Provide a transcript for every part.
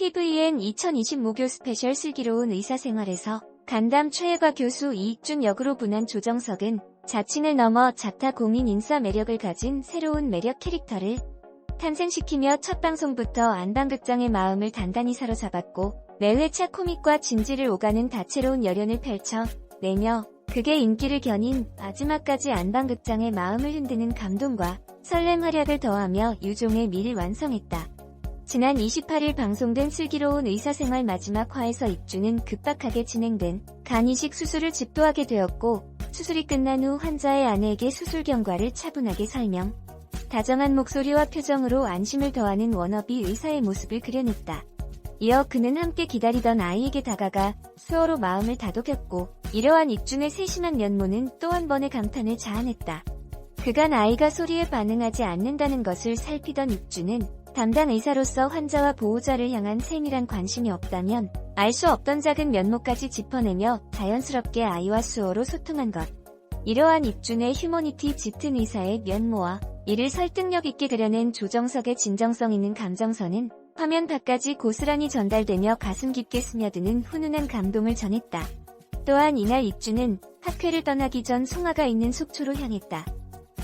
TVN 2020 목요 스페셜 슬기로운 의사생활에서 간담 최혜과 교수 이익준 역으로 분한 조정석은 자칭을 넘어 자타공인 인싸 매력을 가진 새로운 매력 캐릭터를 탄생시키며 첫 방송부터 안방극장의 마음을 단단히 사로잡았고 매회차 코믹과 진지를 오가는 다채로운 열연을 펼쳐 내며 극의 인기를 겨닌 마지막까지 안방극장의 마음을 흔드는 감동과 설렘 활약을 더하며 유종의 미를 완성했다. 지난 28일 방송된 슬기로운 의사생활 마지막 화에서 익준은 급박하게 진행된 간 이식 수술을 집도하게 되었고 수술이 끝난 후 환자의 아내에게 수술 경과를 차분하게 설명, 다정한 목소리와 표정으로 안심을 더하는 워너비 의사의 모습을 그려냈다. 이어 그는 함께 기다리던 아이에게 다가가 수어로 마음을 다독였고 이러한 익준의 세심한 면모는 또 한 번의 감탄을 자아냈다. 그간 아이가 소리에 반응하지 않는다는 것을 살피던 익준은 담당 의사로서 환자와 보호자를 향한 세밀한 관심이 없다면 알 수 없던 작은 면모까지 짚어내며 자연스럽게 아이와 수어로 소통한 것. 이러한 익준의 휴머니티 짙은 의사의 면모와 이를 설득력 있게 그려낸 조정석의 진정성 있는 감정선은 화면 밖까지 고스란히 전달되며 가슴 깊게 스며드는 훈훈한 감동을 전했다. 또한 이날 익준은 학회를 떠나기 전 송아가 있는 속초로 향했다.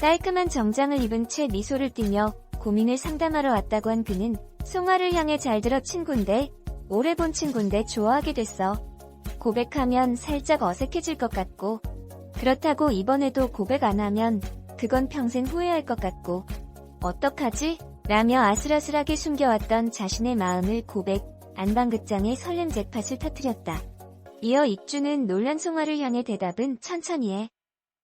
깔끔한 정장을 입은 채 미소를 띠며 고민을 상담하러 왔다고 한 그는 송아를 향해 잘 들어 친군데, 오래 본 친군데 좋아하게 됐어. 고백하면 살짝 어색해질 것 같고 그렇다고 이번에도 고백 안 하면 그건 평생 후회할 것 같고 어떡하지? 라며 아슬아슬하게 숨겨왔던 자신의 마음을 고백, 안방극장의 설렘 잭팟을 터뜨렸다. 이어 익준은 놀란 송아를 향해 대답은 천천히 해.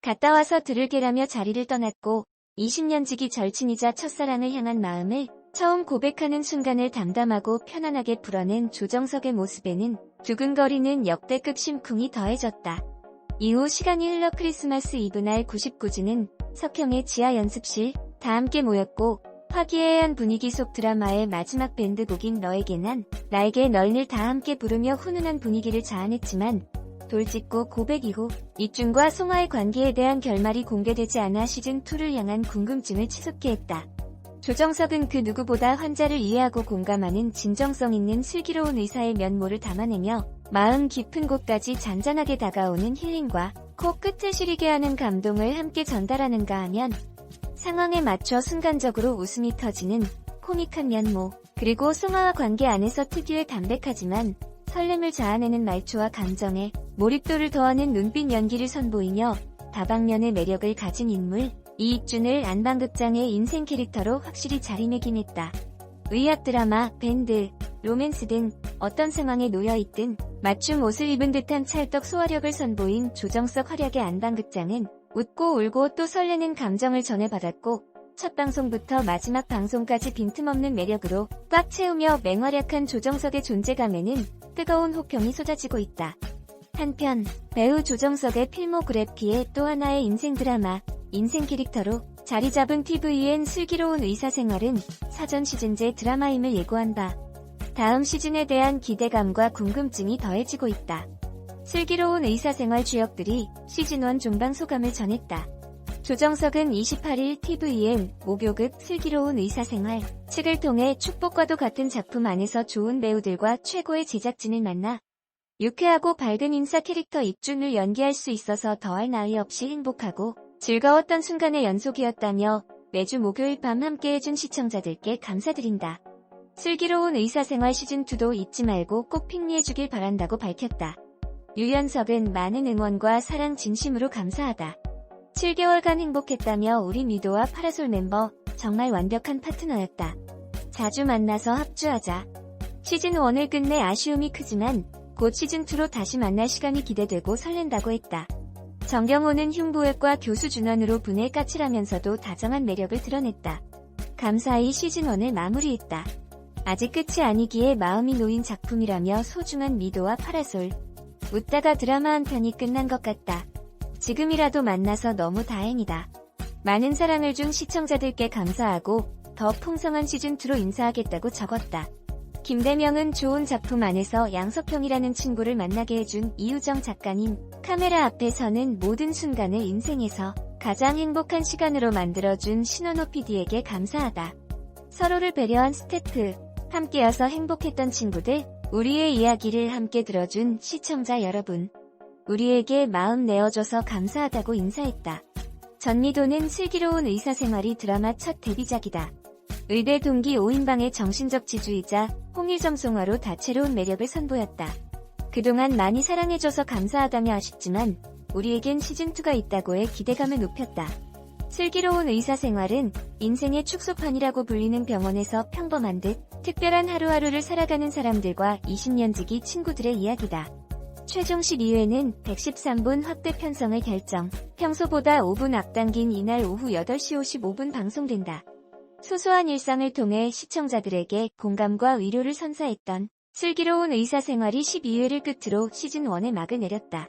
갔다 와서 들을 게라며 자리를 떠났고 20년 지기 절친이자 첫사랑을 향한 마음을 처음 고백하는 순간을 담담하고 편안하게 풀어낸 조정석의 모습에는 두근거리는 역대급 심쿵이 더해졌다. 이후 시간이 흘러 크리스마스 이브날 99주는 석형의 지하 연습실 다 함께 모였고 화기애애한 분위기 속 드라마의 마지막 밴드곡인 너에게 난 나에게 널을 다 함께 부르며 훈훈한 분위기를 자아냈지만 돌직구 고백 이후 익준과 송아의 관계에 대한 결말이 공개되지 않아 시즌2를 향한 궁금증을 치솟게 했다. 조정석은 그 누구보다 환자를 이해하고 공감하는 진정성 있는 슬기로운 의사의 면모를 담아내며 마음 깊은 곳까지 잔잔하게 다가오는 힐링과 코끝을 시리게 하는 감동을 함께 전달하는가 하면 상황에 맞춰 순간적으로 웃음이 터지는 코믹한 면모, 그리고 송아와 관계 안에서 특유의 담백하지만 설렘을 자아내는 말투와 감정에 몰입도를 더하는 눈빛 연기를 선보이며 다방면의 매력을 가진 인물 이익준을 안방극장의 인생 캐릭터로 확실히 자리매김했다. 의학 드라마, 밴드, 로맨스 등 어떤 상황에 놓여있든 맞춤 옷을 입은 듯한 찰떡 소화력을 선보인 조정석 활약의 안방극장은 웃고 울고 또 설레는 감정을 전해받았고 첫 방송부터 마지막 방송까지 빈틈없는 매력으로 꽉 채우며 맹활약한 조정석의 존재감에는 뜨거운 호평이 쏟아지고 있다. 한편 배우 조정석의 필모그래피의 또 하나의 인생 드라마, 인생 캐릭터로 자리 잡은 TVN 슬기로운 의사생활은 사전 시즌제 드라마임을 예고한 바 다음 시즌에 대한 기대감과 궁금증이 더해지고 있다. 슬기로운 의사생활 주역들이 시즌1 종방 소감을 전했다. 조정석은 28일 TVN 목요극 슬기로운 의사생활 측을 통해 축복과도 같은 작품 안에서 좋은 배우들과 최고의 제작진을 만나 유쾌하고 밝은 인싸 캐릭터 익준을 연기할 수 있어서 더할 나위 없이 행복하고 즐거웠던 순간의 연속이었다며 매주 목요일 밤 함께해준 시청자들께 감사드린다. 슬기로운 의사생활 시즌2도 잊지 말고 꼭 픽리해주길 바란다고 밝혔다. 유연석은 많은 응원과 사랑 진심으로 감사하다. 7개월간 행복했다며 우리 미도와 파라솔 멤버 정말 완벽한 파트너였다. 자주 만나서 합주하자. 시즌1을 끝내 아쉬움이 크지만 곧 시즌2로 다시 만날 시간이 기대되고 설렌다고 했다. 정경호는 흉부외과 교수 준원으로 분을 까칠하면서도 다정한 매력을 드러냈다. 감사히 시즌1을 마무리했다. 아직 끝이 아니기에 마음이 놓인 작품이라며 소중한 미도와 파라솔. 웃다가 드라마 한 편이 끝난 것 같다. 지금이라도 만나서 너무 다행이다. 많은 사랑을 준 시청자들께 감사하고 더 풍성한 시즌2로 인사하겠다고 적었다. 김대명은 좋은 작품 안에서 양석형이라는 친구를 만나게 해준 이유정 작가님, 카메라 앞에 서는 모든 순간을 인생에서 가장 행복한 시간으로 만들어준 신원호 PD에게 감사하다. 서로를 배려한 스태프, 함께여서 행복했던 친구들, 우리의 이야기를 함께 들어준 시청자 여러분. 우리에게 마음 내어줘서 감사하다고 인사했다. 전미도는 슬기로운 의사생활이 드라마 첫 데뷔작이다. 의대 동기 오인방의 정신적 지주이자 홍일점송화로 다채로운 매력을 선보였다. 그동안 많이 사랑해줘서 감사하다며 아쉽지만 우리에겐 시즌2가 있다고 해 기대감을 높였다. 슬기로운 의사생활은 인생의 축소판이라고 불리는 병원에서 평범한 듯 특별한 하루하루를 살아가는 사람들과 20년지기 친구들의 이야기다. 최종 12회는 113분 확대 편성을 결정, 평소보다 5분 앞당긴 이날 오후 8시 55분 방송된다. 소소한 일상을 통해 시청자들에게 공감과 위로를 선사했던 슬기로운 의사생활이 12회를 끝으로 시즌1의 막을 내렸다.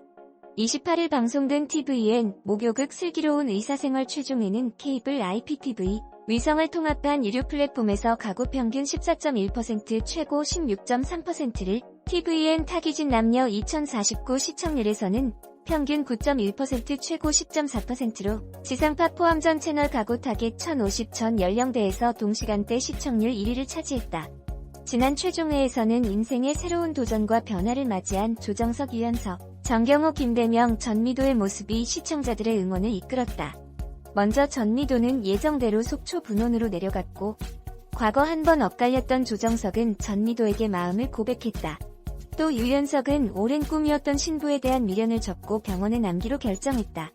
28일 방송된 TVN 목요극 슬기로운 의사생활 최종회는 케이블 IPTV, 위성을 통합한 유료 플랫폼에서 가구 평균 14.1%, 최고 16.3%를, TVN 타기진 남녀 2049 시청률에서는 평균 9.1%, 최고 10.4%로 지상파 포함 전 채널 가구 타겟 1050 전 연령대에서 동시간대 시청률 1위를 차지했다. 지난 최종회에서는 인생의 새로운 도전과 변화를 맞이한 조정석, 유연석, 정경호, 김대명, 전미도의 모습이 시청자들의 응원을 이끌었다. 먼저 전미도는 예정대로 속초 분원으로 내려갔고, 과거 한 번 엇갈렸던 조정석은 전미도에게 마음을 고백했다. 또 유연석은 오랜 꿈이었던 신부에 대한 미련을 접고 병원에 남기로 결정했다.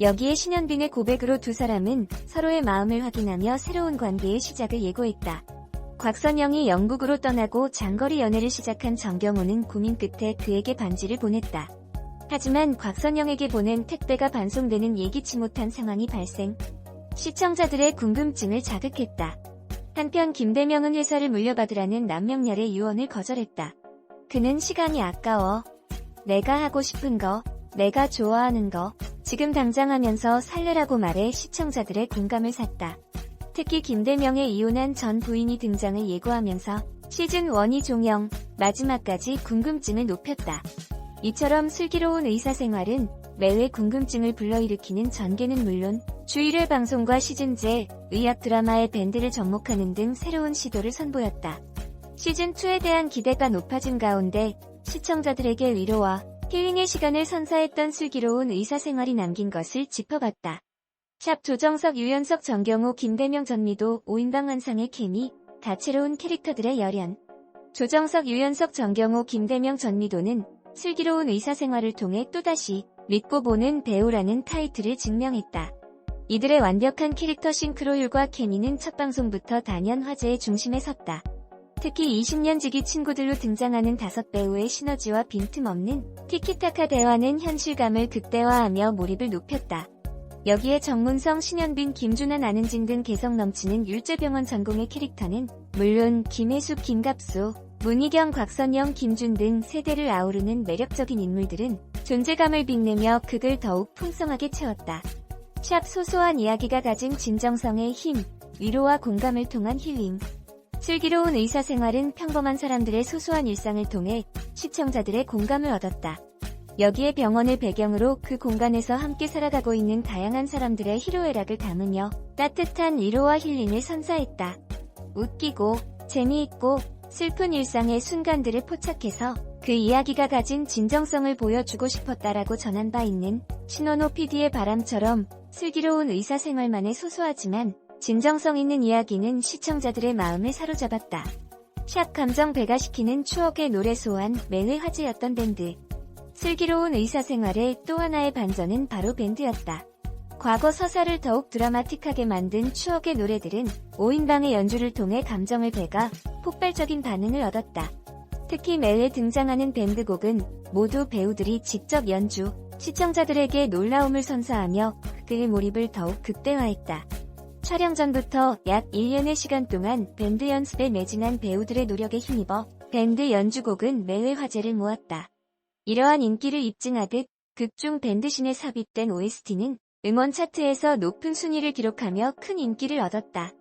여기에 신현빈의 고백으로 두 사람은 서로의 마음을 확인하며 새로운 관계의 시작을 예고했다. 곽선영이 영국으로 떠나고 장거리 연애를 시작한 정경호는 고민 끝에 그에게 반지를 보냈다. 하지만 곽선영에게 보낸 택배가 반송되는 예기치 못한 상황이 발생. 시청자들의 궁금증을 자극했다. 한편 김대명은 회사를 물려받으라는 남명렬의 유언을 거절했다. 그는 시간이 아까워. 내가 하고 싶은 거, 내가 좋아하는 거, 지금 당장 하면서 살래라고 말해 시청자들의 공감을 샀다. 특히 김대명의 이혼한 전 부인이 등장을 예고하면서 시즌1이 종영, 마지막까지 궁금증을 높였다. 이처럼 슬기로운 의사생활은 매회 궁금증을 불러일으키는 전개는 물론 주일회 방송과 시즌제, 의학 드라마의 밴드를 접목하는 등 새로운 시도를 선보였다. 시즌2에 대한 기대가 높아진 가운데 시청자들에게 위로와 힐링의 시간을 선사했던 슬기로운 의사생활이 남긴 것을 짚어봤다. 샵 조정석, 유연석, 정경호, 김대명, 전미도, 오인방, 한상의 케미, 다채로운 캐릭터들의 열연. 조정석, 유연석, 정경호, 김대명, 전미도는 슬기로운 의사생활을 통해 또다시 믿고 보는 배우라는 타이틀을 증명했다. 이들의 완벽한 캐릭터 싱크로율과 케미는 첫 방송부터 단연 화제의 중심에 섰다. 특히 20년지기 친구들로 등장하는 5배우의 시너지와 빈틈없는 티키타카 대화는 현실감을 극대화하며 몰입을 높였다. 여기에 정문성, 신현빈, 김준환, 안은진 등 개성 넘치는 율제병원 전공의 캐릭터는 물론 김혜숙, 김갑수, 문희경, 곽선영, 김준 등 세대를 아우르는 매력적인 인물들은 존재감을 빛내며 극을 더욱 풍성하게 채웠다. 샵 소소한 이야기가 가진 진정성의 힘, 위로와 공감을 통한 힐링. 슬기로운 의사생활은 평범한 사람들의 소소한 일상을 통해 시청자들의 공감을 얻었다. 여기에 병원을 배경으로 그 공간에서 함께 살아가고 있는 다양한 사람들의 희로애락을 담으며 따뜻한 위로와 힐링을 선사했다. 웃기고 재미있고 슬픈 일상의 순간들을 포착해서 그 이야기가 가진 진정성을 보여주고 싶었다라고 전한 바 있는 신원호 PD의 바람처럼 슬기로운 의사생활만의 소소하지만 진정성 있는 이야기는 시청자들의 마음을 사로잡았다. 샵 감정 배가시키는 추억의 노래 소환, 매회 화제였던 밴드. 슬기로운 의사생활의 또 하나의 반전은 바로 밴드였다. 과거 서사를 더욱 드라마틱하게 만든 추억의 노래들은 오인방의 연주를 통해 감정을 배가 폭발적인 반응을 얻었다. 특히 매회 등장하는 밴드곡은 모두 배우들이 직접 연주, 시청자들에게 놀라움을 선사하며 그의 몰입을 더욱 극대화했다. 촬영 전부터 약 1년의 시간 동안 밴드 연습에 매진한 배우들의 노력에 힘입어 밴드 연주곡은 매회 화제를 모았다. 이러한 인기를 입증하듯 극중 밴드신에 삽입된 OST는 음원 차트에서 높은 순위를 기록하며 큰 인기를 얻었다.